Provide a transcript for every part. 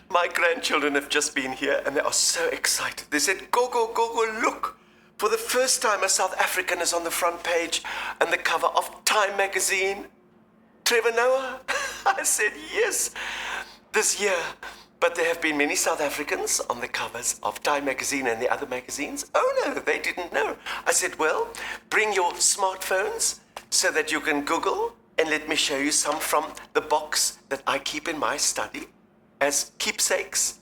My grandchildren have just been here and they are so excited. They said, go, go, go, go, look. For the first time, a South African is on the front page and the cover of Time magazine. Trevor Noah? I said, yes, this year. But there have been many South Africans on the covers of Time magazine and the other magazines. Oh no, they didn't know. I said, well, bring your smartphones so that you can Google and let me show you some from the box that I keep in my study as keepsakes.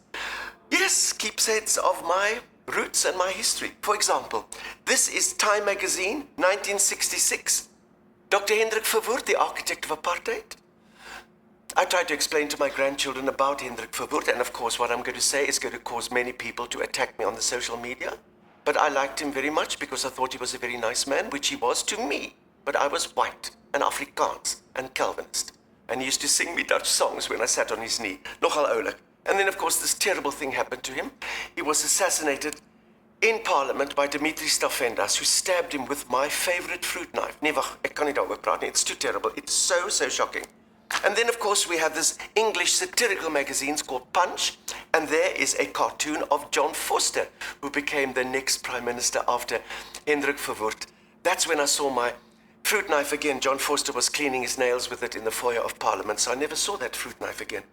Yes, keepsakes of my roots and my history. For example, this is Time magazine, 1966. Dr. Hendrik Verwoerd, the architect of apartheid. I tried to explain to my grandchildren about Hendrik Verwoerd, and of course what I'm going to say is going to cause many people to attack me on the social media. But I liked him very much because I thought he was a very nice man, which he was to me. But I was white and Afrikaans and Calvinist. And he used to sing me Dutch songs when I sat on his knee. Nogal oulik. And then, of course, this terrible thing happened to him. He was assassinated in Parliament by Dimitri Stavrendas, who stabbed him with my favorite fruit knife. Nee, wag, ek kan nie daaroor praat nie. It's too terrible. It's so, so shocking. And then, of course, we have this English satirical magazines called Punch. And there is a cartoon of John Vorster, who became the next Prime Minister after Hendrik Verwoerd. That's when I saw my fruit knife again. John Vorster was cleaning his nails with it in the foyer of Parliament, so I never saw that fruit knife again.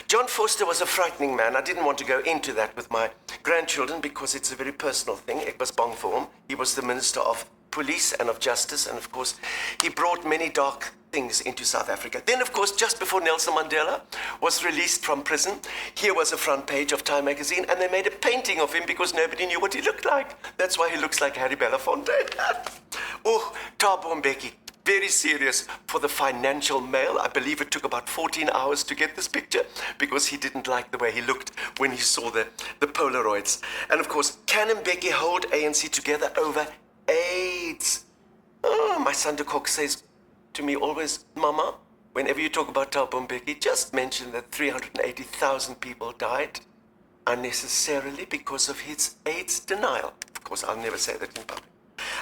John Vorster was a frightening man. I didn't want to go into that with my grandchildren because it's a very personal thing. Ek was bang vir hom. He was the Minister of Police and of Justice, and of course, he brought many dark things into South Africa. Then, of course, just before Nelson Mandela was released from prison, here was a front page of Time magazine, and they made a painting of him because nobody knew what he looked like. That's why he looks like Harry Belafonte. Oh, Thabo Mbeki, very serious for the Financial Mail. I believe it took about 14 hours to get this picture because he didn't like the way he looked when he saw the Polaroids. And of course, can Mbeki hold ANC together over AIDS? Oh, my son de Kock says to me always, Mama, whenever you talk about Thabo Mbeki, just mention that 380,000 people died unnecessarily because of his AIDS denial. Of course, I'll never say that in public.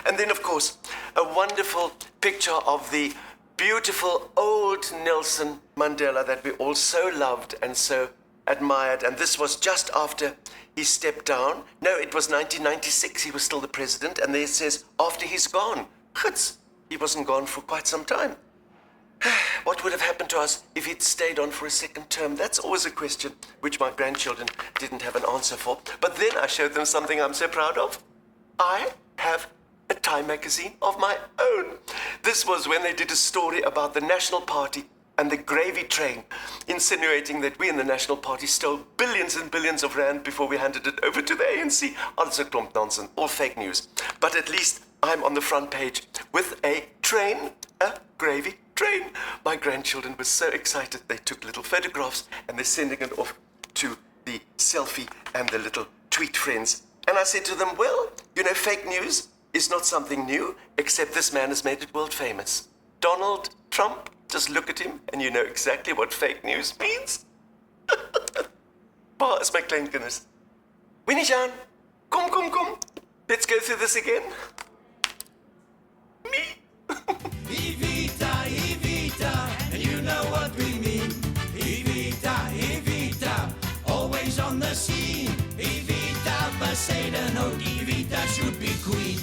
And then, of course, a wonderful picture of the beautiful old Nelson Mandela that we all so loved and so admired. And this was just after he stepped down. No, it was 1996. He was still the president. And there it says, after he's gone. Chutz, he wasn't gone for quite some time. What would have happened to us if he'd stayed on for a second term? That's always a question which my grandchildren didn't have an answer for. But then I showed them something I'm so proud of. I have a Time magazine of my own. This was when they did a story about the National Party and the gravy train, insinuating that we in the National Party stole billions and billions of rand before we handed it over to the ANC. Alles 'n klomp nonsense, all fake news. But at least I'm on the front page with a train, a gravy train. My grandchildren were so excited. They took little photographs and they're sending it off to the selfie and the little tweet friends. And I said to them, well, you know, fake news is not something new, except this man has made it world famous. Donald Trump, just look at him and you know exactly what fake news means. Waar is my kleinkinders? Winnie Jean, kom. Let's go through this again. Me. Evita, and you know what we mean. Evita, always on the scene. Evita Bezuidenhout, Evita should be queen.